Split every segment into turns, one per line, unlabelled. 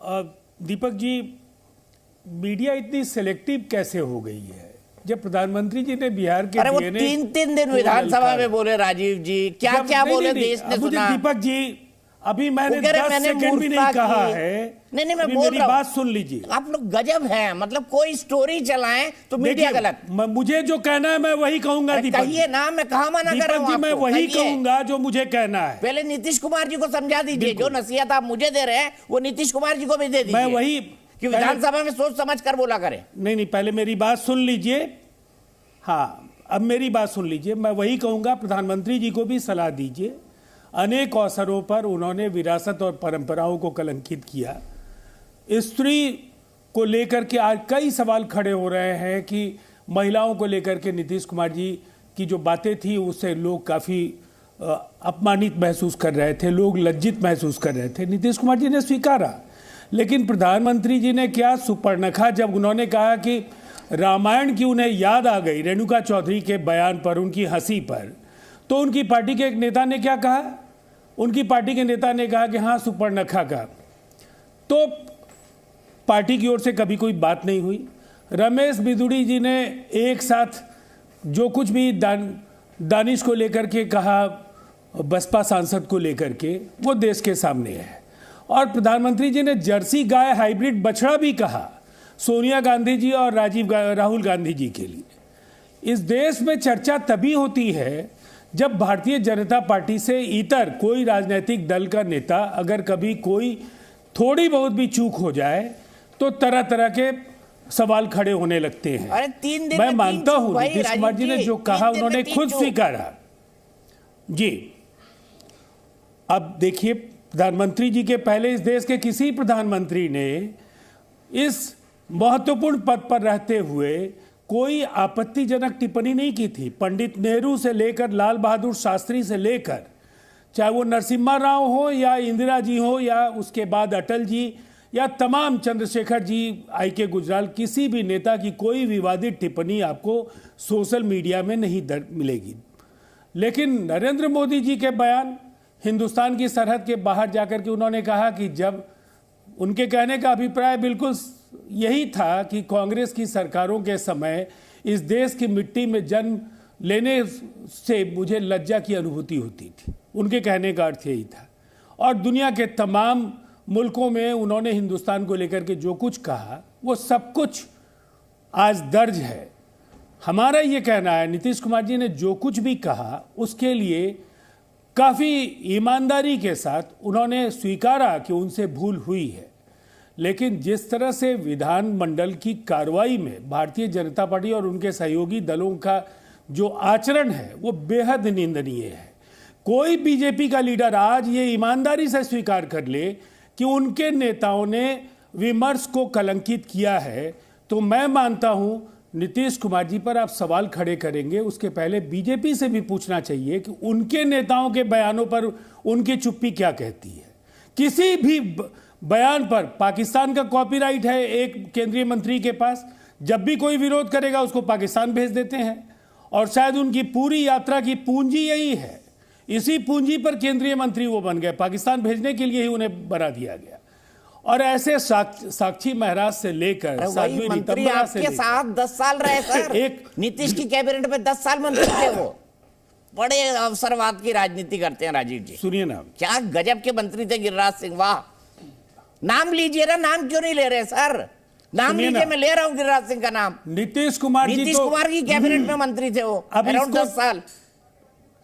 Deepak ji, media इतनी selective कैसे हो गई है? जब प्रधानमंत्री जी ने बिहार के
वो 3-3 दिन विधानसभा में बोले राजीव जी, क्या क्या बोले देश ने सुना।
दीपक जी, अभी मैंने 10 सेकंड भी नहीं कहा है।
नहीं, मैं बोल
मेरी बात सुन लीजिए।
आप लोग गजब हैं, मतलब कोई स्टोरी चलाएं तो मीडिया गलत।
मुझे जो कहना है मैं वही कहूंगा।
कहिए ना, मैं कहा मना कर रहा हूं।
मैं वही कहूंगा जो मुझे कहना है।
पहले नीतीश कुमार जी को समझा दीजिए, जो नसीहत आप मुझे दे रहे हैं वो नीतीश कुमार जी को भी दे दीजिए।
मैं वही
कि विधानसभा में सोच समझ कर बोला करें।
नहीं, पहले मेरी बात सुन लीजिए। हाँ, अब मेरी बात सुन लीजिए। मैं वही कहूंगा, प्रधानमंत्री जी को भी सलाह दीजिए। अनेक अवसरों पर उन्होंने विरासत और परंपराओं को कलंकित किया। स्त्री को लेकर के आज कई सवाल खड़े हो रहे हैं कि महिलाओं को लेकर के नीतीश कुमार जी की जो बातें थी उससे लोग काफ़ी अपमानित महसूस कर रहे थे, लोग लज्जित महसूस कर रहे थे। नीतीश कुमार जी ने स्वीकारा, लेकिन प्रधानमंत्री जी ने क्या सुपर्णखा जब उन्होंने कहा कि रामायण की उन्हें याद आ गई रेणुका चौधरी के बयान पर, उनकी हंसी पर, तो उनकी पार्टी के एक नेता ने क्या कहा? उनकी पार्टी के नेता ने कहा कि हाँ, सुपर्णखा का। तो पार्टी की ओर से कभी कोई बात नहीं हुई। रमेश बिदुड़ी जी ने एक साथ जो कुछ भी दानिश को लेकर के कहा, बसपा सांसद को लेकर के, वो देश के सामने है। और प्रधानमंत्री जी ने जर्सी गाय हाइब्रिड बछड़ा भी कहा सोनिया गांधी जी और राहुल गांधी जी के लिए। इस देश में चर्चा तभी होती है जब भारतीय जनता पार्टी से इतर कोई राजनीतिक दल का नेता अगर कभी कोई थोड़ी बहुत भी चूक हो जाए तो तरह तरह के सवाल खड़े होने लगते हैं।
अरे 3 दिन
मैं मानता हूं नीतीश कुमार जी ने जो कहा उन्होंने खुद स्वीकारा। जी, अब देखिए, प्रधानमंत्री जी के पहले इस देश के किसी प्रधानमंत्री ने इस महत्वपूर्ण पद पर रहते हुए कोई आपत्तिजनक टिप्पणी नहीं की थी। पंडित नेहरू से लेकर लाल बहादुर शास्त्री से लेकर, चाहे वो नरसिम्हा राव हो या इंदिरा जी हो या उसके बाद अटल जी या तमाम चंद्रशेखर जी, आई.के. गुजराल, किसी भी नेता की कोई विवादित टिप्पणी आपको सोशल मीडिया में नहीं मिलेगी। लेकिन नरेंद्र मोदी जी के बयान, हिंदुस्तान की सरहद के बाहर जाकर के उन्होंने कहा कि जब उनके कहने का अभिप्राय बिल्कुल यही था कि कांग्रेस की सरकारों के समय इस देश की मिट्टी में जन्म लेने से मुझे लज्जा की अनुभूति होती थी। उनके कहने का अर्थ यही था। और दुनिया के तमाम मुल्कों में उन्होंने हिंदुस्तान को लेकर के जो कुछ कहा वो सब कुछ आज दर्ज है। हमारा ये कहना है, नीतीश कुमार जी ने जो कुछ भी कहा उसके लिए काफ़ी ईमानदारी के साथ उन्होंने स्वीकारा कि उनसे भूल हुई है। लेकिन जिस तरह से विधानमंडल की कार्रवाई में भारतीय जनता पार्टी और उनके सहयोगी दलों का जो आचरण है वो बेहद निंदनीय है। कोई बीजेपी का लीडर आज ये ईमानदारी से स्वीकार कर ले कि उनके नेताओं ने विमर्श को कलंकित किया है, तो मैं मानता हूं नीतीश कुमार जी पर आप सवाल खड़े करेंगे उसके पहले बीजेपी से भी पूछना चाहिए कि उनके नेताओं के बयानों पर उनकी चुप्पी क्या कहती है। किसी भी बयान पर पाकिस्तान का कॉपीराइट है एक केंद्रीय मंत्री के पास, जब भी कोई विरोध करेगा उसको पाकिस्तान भेज देते हैं। और शायद उनकी पूरी यात्रा की पूंजी यही है, इसी पूंजी पर केंद्रीय मंत्री वो बन गए, पाकिस्तान भेजने के लिए ही उन्हें बना दिया गया। और ऐसे साक्षी महाराज से लेकर
मंत्री आपके साथ 10 साल रहे सर। एक नीतीश की कैबिनेट में 10 साल मंत्री थे, वो बड़े अवसरवाद की राजनीति करते हैं राजीव जी।
सुनिए ना,
क्या गजब के मंत्री थे गिरिराज सिंह, वाह। नाम लीजिए ना, नाम क्यों नहीं ले रहे सर? नाम लीजिए, मैं ले रहा हूं गिरिराज सिंह का नाम।
नीतीश कुमार
की कैबिनेट में मंत्री थे वो अराउंड 10 साल।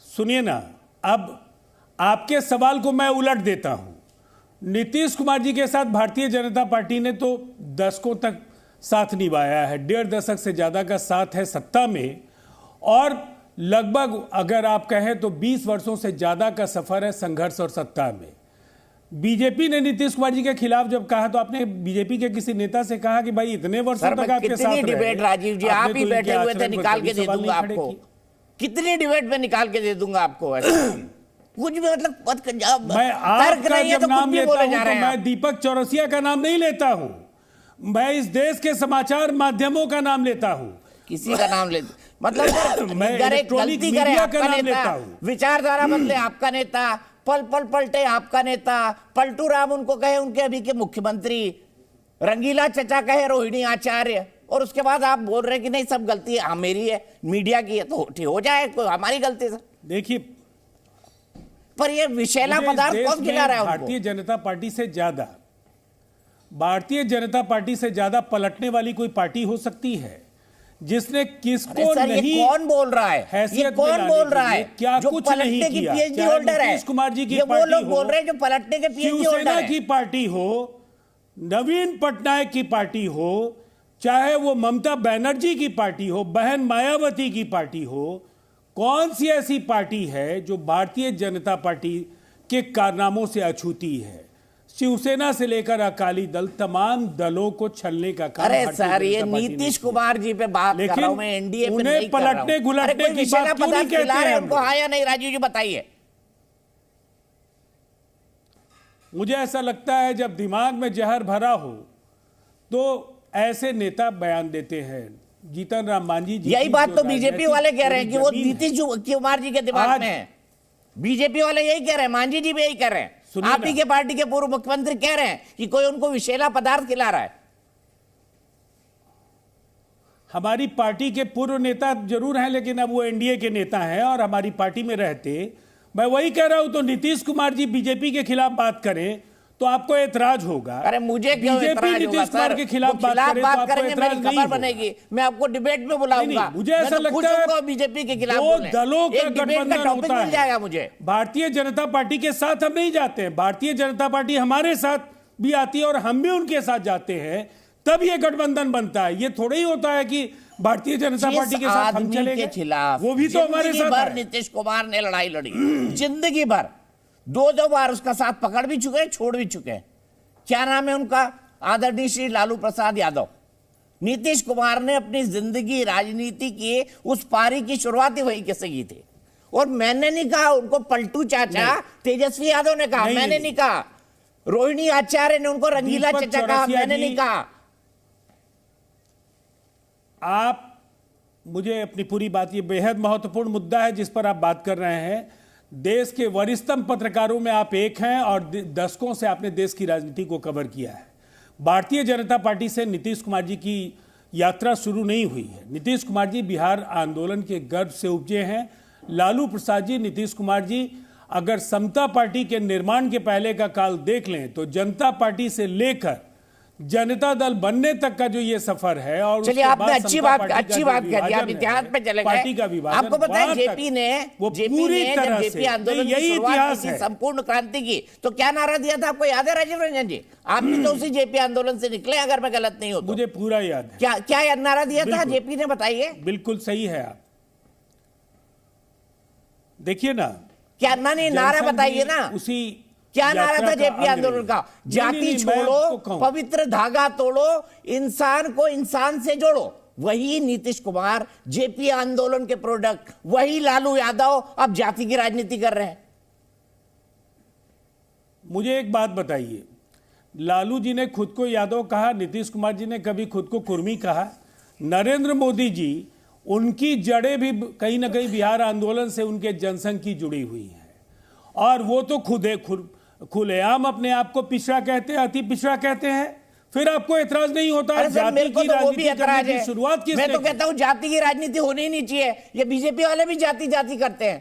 सुनिए ना, अब आपके सवाल को मैं उलट देता हूं। नीतीश कुमार जी के साथ भारतीय जनता पार्टी ने तो दशकों तक साथ निभाया है, 1.5 दशक से ज्यादा का साथ है सत्ता में, और लगभग अगर आप कहें तो 20 वर्षों से ज्यादा का सफर है संघर्ष और सत्ता में। बीजेपी ने नीतीश कुमार जी के खिलाफ जब कहा तो आपने बीजेपी के किसी नेता से कहा कि भाई इतने वर्षों तक आपके साथ रहे।
डिबेट राजीव जी, आप ही बैठे हुए थे, निकाल के दे दूंगा आपको। कितनी डिबेट में निकाल के दे दूंगा आपको। कुछ भी मतलब
मैं आपका जब नाम लेता हूं तो मैं दीपक चौरसिया का नाम नहीं लेता हूं, मैं इस देश के समाचार माध्यमों का नाम लेता हूं।
किसी का नाम लेते मतलब मैं गलती करे आपका नेता, विचारधारा बदले आपका नेता, पल पल पलटे आपका नेता, पलटू राम उनको कहे उनके अभी के मुख्यमंत्री, रंगीला चचा कहे रोहिणी आचार्य, और उसके बाद आप बोल रहे हैं कि नहीं सब गलती है मेरी है, मीडिया की है, तो हो जाए कोई हमारी गलती से।
देखिए,
पर ये विषैला पदार्थ कौन खिला रहा है उनको?
भारतीय जनता पार्टी से ज्यादा, भारतीय जनता पार्टी से ज्यादा पलटने वाली कोई पार्टी हो सकती है जिसने किसको नहीं,
ये कौन बोल रहा है, ये कौन बोल रहा है?
क्या
जो
कुछ
पलटने
नहीं
की
किया?
पीएचडी होल्डर है,
नीतीश कुमार जी की
ये वो
पार्टी
लोग
हो,
बोल रहे हैं जो पलटने के पीएचडी होल्डर
शिवसेना
है।
की पार्टी हो, नवीन पटनायक की पार्टी हो, चाहे वो ममता बनर्जी की पार्टी हो, बहन मायावती की पार्टी हो, कौन सी ऐसी पार्टी है जो भारतीय जनता पार्टी के कारनामों से अछूती है? शिवसेना से लेकर अकाली दल, तमाम दलों को छलने का काम।
अरे सर, ये नीतीश कुमार जी पे बात कर रहा हूं मैं, एनडीए पे नहीं कर रहा हूं।
पलटने घुलटने की बात क्यों नहीं कहते हैं
उनको? हाँ या नहीं राजीव जी बताइए।
मुझे ऐसा लगता है जब दिमाग में जहर भरा हो तो ऐसे नेता बयान देते हैं। जीतन राम मांझी जी,
यही बात तो बीजेपी वाले कह रहे हैं कि वो नीतीश कुमार जी के दिमाग में है। बीजेपी वाले यही कह रहे हैं, मांझी जी भी यही कह रहे हैं, आप ही के पार्टी के पूर्व मुख्यमंत्री कह रहे हैं कि कोई उनको विषैला पदार्थ खिला रहा है।
हमारी पार्टी के पूर्व नेता जरूर हैं, लेकिन अब वो एनडीए के नेता हैं और हमारी पार्टी में रहते, मैं वही कह रहा हूं, तो नीतीश कुमार जी बीजेपी के खिलाफ बात करें तो आपको एतराज होगा।
अरे मुझे क्यों एतराज होगा सर?
के खिलाफ बात
करेंगे, मेरी खबर बनेगी, मैं आपको डिबेट में बुलाऊंगा।
मुझे ऐसा लगता है
बीजेपी के खिलाफ
दो दलों का गठबंधन होता
मिल जाएगा मुझे।
भारतीय जनता पार्टी के साथ हम नहीं जाते हैं, भारतीय जनता पार्टी हमारे साथ भी आती है और हम भी उनके साथ जाते हैं, तब ये गठबंधन बनता है। ये थोड़ा ही होता है कि भारतीय जनता पार्टी के साथ हम चले गए,
खिलाफ
वो भी तो हमारे साथ।
नीतीश कुमार ने लड़ाई लड़ी जिंदगी भर, दो बार उसका साथ पकड़ भी चुके हैं, छोड़ भी चुके हैं। क्या नाम है उनका? आदरणीय श्री लालू प्रसाद यादव। नीतीश कुमार ने अपनी जिंदगी राजनीति की उस पारी की शुरुआत ही वही कैसे की थी। और मैंने नहीं कहा उनको पलटू चाचा, तेजस्वी यादव ने कहा, मैंने नहीं कहा। रोहिणी आचार्य ने उनको रंगीला चाचा कहा, मैंने नहीं कहा।
आप मुझे अपनी पूरी बात, ये बेहद महत्वपूर्ण मुद्दा है जिस पर आप बात कर रहे हैं। देश के वरिष्ठतम पत्रकारों में आप एक हैं और दशकों से आपने देश की राजनीति को कवर किया है। भारतीय जनता पार्टी से नीतीश कुमार जी की यात्रा शुरू नहीं हुई है। नीतीश कुमार जी बिहार आंदोलन के गर्भ से उपजे हैं। लालू प्रसाद जी, नीतीश कुमार जी अगर समता पार्टी के निर्माण के पहले का काल देख लें तो जनता पार्टी से लेकर जनता दल बनने तक का जो ये सफर है, और
चलिए आपने अच्छी बात कह दी, आप इतिहास पे चले गए। आपको पता है जेपी ने जब जेपी आंदोलन की शुरुआत की, संपूर्ण क्रांति की, तो क्या नारा दिया था आपको याद है राजीव रंजन जी? आप भी तो उसी जेपी आंदोलन से निकले अगर मैं गलत नहीं हूं तो।
मुझे पूरा याद है।
क्या नारा दिया था जेपी ने, बताइए?
बिल्कुल सही है, आप देखिए ना,
क्या नारा बताइए ना,
उसी
क्या नारा था जेपी आंदोलन का? जाति छोड़ो, पवित्र धागा तोड़ो, इंसान को इंसान से जोड़ो। वही नीतीश कुमार जेपी आंदोलन के प्रोडक्ट, वही लालू यादव अब जाति की राजनीति कर रहे हैं।
मुझे एक बात बताइए, लालू जी ने खुद को यादव कहा, नीतीश कुमार जी ने कभी खुद को कुर्मी कहा? नरेंद्र मोदी जी, उनकी जड़ें भी कहीं ना कहीं बिहार आंदोलन से उनके जनसंघ की जुड़ी हुई हैं, और वो तो खुलेआम अपने आप को पिछड़ा कहते हैं, अति पिछड़ा कहते हैं। फिर आपको एतराज नहीं होता है? जाति की राजनीति करने की शुरुआत किसने?
मैं तो कहता हूं जाति की राजनीति होनी ही नहीं चाहिए। ये बीजेपी वाले भी जाति करते हैं।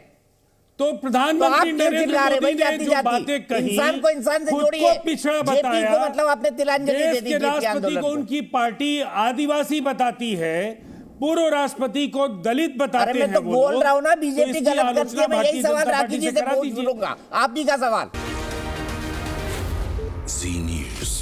तो प्रधानमंत्री नरेंद्र मोदी ने जो बातें कही,
इंसान को इंसान से जोड़िए,
पिछड़ा बताया,
मतलब आपने तिलांजलि दे दी।
देश के राष्ट्रपति को उनकी पार्टी आदिवासी बताती है, पूर्व राष्ट्रपति को दलित बताते हैं।
मैं तो बोल रहा हूं ना, बीजेपी गलत करती है। मैं यही सवाल राखी जी से पूछूंगा, आप ही का सवाल।
जी न्यूज़।